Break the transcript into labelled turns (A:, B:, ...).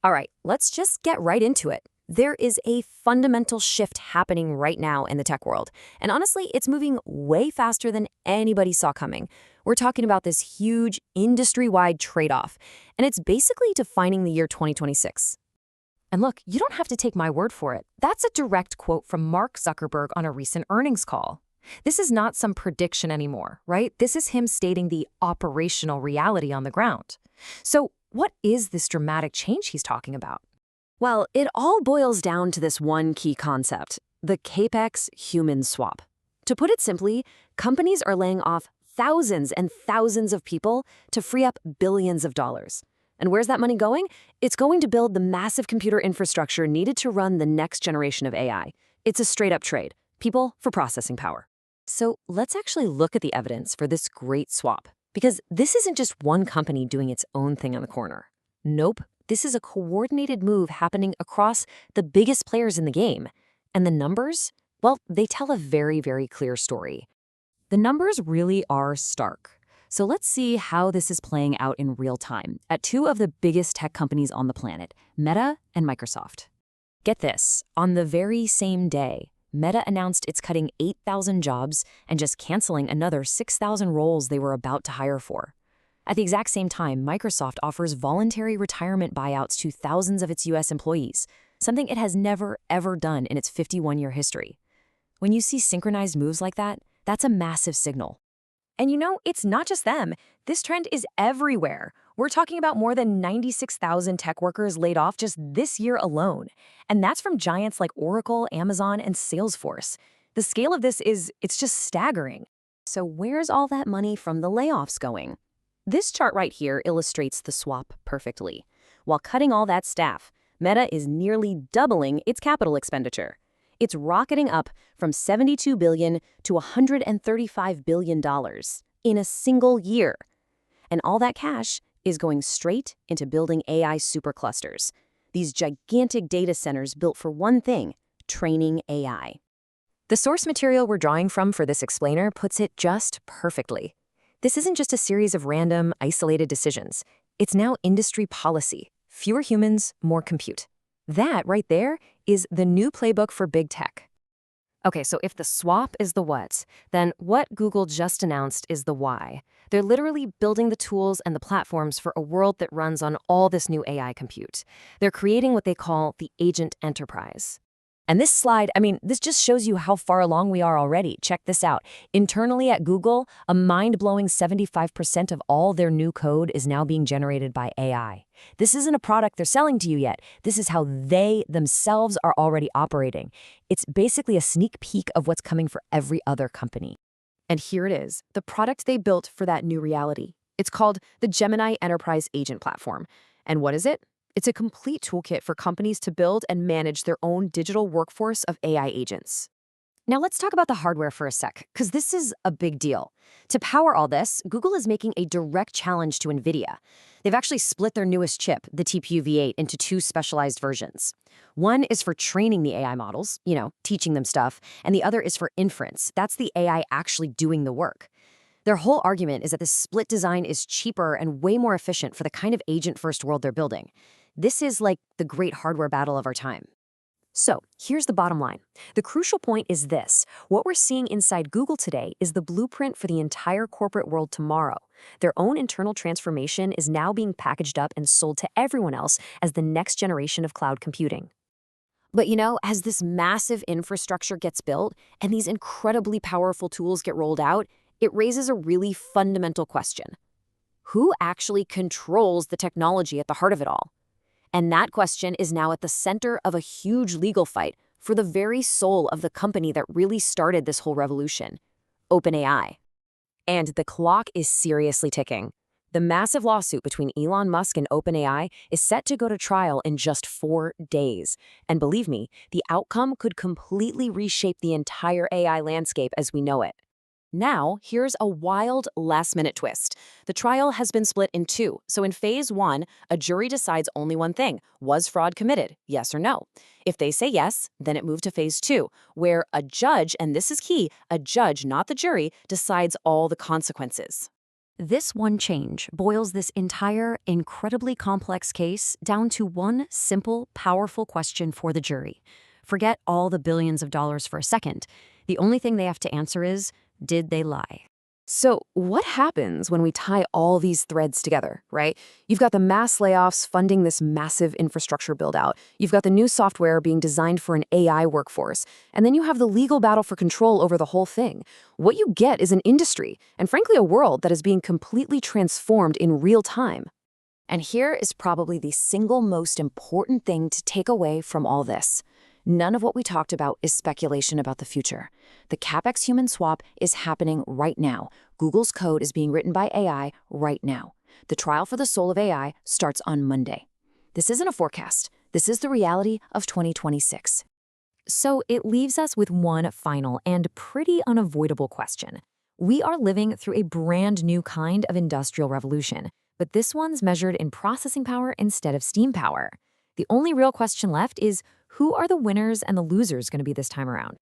A: All right, let's just get right into it. There is a fundamental shift happening right now in the tech world. And honestly, it's moving way faster than anybody saw coming. We're talking about this huge industry-wide trade-off, and it's basically defining the year 2026. And look, you don't have to take my word for it. That's a direct quote from Mark Zuckerberg on a recent earnings call. This is not some prediction anymore, right? This is him stating the operational reality on the ground. So what is this dramatic change he's talking about? Well, it all boils down to this one key concept, the CAPEX human swap. To put it simply, companies are laying off thousands and thousands of people to free up billions of dollars. And where's that money going? It's going to build the massive computer infrastructure needed to run the next generation of AI. It's a straight-up trade, people for processing power. So let's actually look at the evidence for this great swap, because this isn't just one company doing its own thing on the corner. Nope. This is a coordinated move happening across the biggest players in the game. And the numbers? Well, they tell a very, very clear story. The numbers really are stark. So let's see how this is playing out in real time at two of the biggest tech companies on the planet, Meta and Microsoft. Get this, on the very same day, Meta announced it's cutting 8,000 jobs and just canceling another 6,000 roles they were about to hire for. At the exact same time, Microsoft offers voluntary retirement buyouts to thousands of its U.S. employees, something it has never, ever done in its 51-year history. When you see synchronized moves like that, that's a massive signal. And you know, it's not just them. This trend is everywhere. We're talking about more than 96,000 tech workers laid off just this year alone. And that's from giants like Oracle, Amazon, and Salesforce. The scale of this it's just staggering. So where's all that money from the layoffs going? This chart right here illustrates the swap perfectly. While cutting all that staff, Meta is nearly doubling its capital expenditure. It's rocketing up from $72 billion to $135 billion in a single year. And all that cash is going straight into building AI superclusters, these gigantic data centers built for one thing, training AI. The source material we're drawing from for this explainer puts it just perfectly. This isn't just a series of random, isolated decisions. It's now industry policy. Fewer humans, more compute. That right there is the new playbook for big tech. Okay, so if the swap is the what, then what Google just announced is the why. They're literally building the tools and the platforms for a world that runs on all this new AI compute. They're creating what they call the agent enterprise. And this slide, this just shows you how far along we are already. Check this out. Internally at Google, a mind-blowing 75% of all their new code is now being generated by AI. This isn't a product they're selling to you yet. This is how they themselves are already operating. It's basically a sneak peek of what's coming for every other company. And here it is, the product they built for that new reality. It's called the Gemini Enterprise Agent Platform. And what is it? It's a complete toolkit for companies to build and manage their own digital workforce of AI agents. Now let's talk about the hardware for a sec, because this is a big deal. To power all this, Google is making a direct challenge to NVIDIA. They've actually split their newest chip, the TPU V8, into two specialized versions. One is for training the AI models, teaching them stuff, and the other is for inference. That's the AI actually doing the work. Their whole argument is that this split design is cheaper and way more efficient for the kind of agent-first world they're building. This is like the great hardware battle of our time. So here's the bottom line. The crucial point is this. What we're seeing inside Google today is the blueprint for the entire corporate world tomorrow. Their own internal transformation is now being packaged up and sold to everyone else as the next generation of cloud computing. But as this massive infrastructure gets built and these incredibly powerful tools get rolled out, it raises a really fundamental question. Who actually controls the technology at the heart of it all? And that question is now at the center of a huge legal fight for the very soul of the company that really started this whole revolution, OpenAI. And the clock is seriously ticking. The massive lawsuit between Elon Musk and OpenAI is set to go to trial in just 4 days. And believe me, the outcome could completely reshape the entire AI landscape as we know it. Now, here's a wild last-minute twist. The trial has been split in two. So in phase 1, a jury decides only one thing. Was fraud committed? Yes or no? If they say yes, then it moved to phase 2, where a judge, and this is key, a judge, not the jury, decides all the consequences. This one change boils this entire, incredibly complex case down to one simple, powerful question for the jury. Forget all the billions of dollars for a second. The only thing they have to answer is, did they lie? So, what happens when we tie all these threads together, right? You've got the mass layoffs funding this massive infrastructure build-out. You've got the new software being designed for an AI workforce. And then you have the legal battle for control over the whole thing. What you get is an industry, and frankly, a world that is being completely transformed in real time. And here is probably the single most important thing to take away from all this. None of what we talked about is speculation about the future. The CapEx human swap is happening right now. Google's code is being written by AI right now. The trial for the soul of AI starts on Monday. This isn't a forecast. This is the reality of 2026. So it leaves us with one final and pretty unavoidable question. We are living through a brand new kind of industrial revolution, but this one's measured in processing power instead of steam power. The only real question left is, who are the winners and the losers going to be this time around?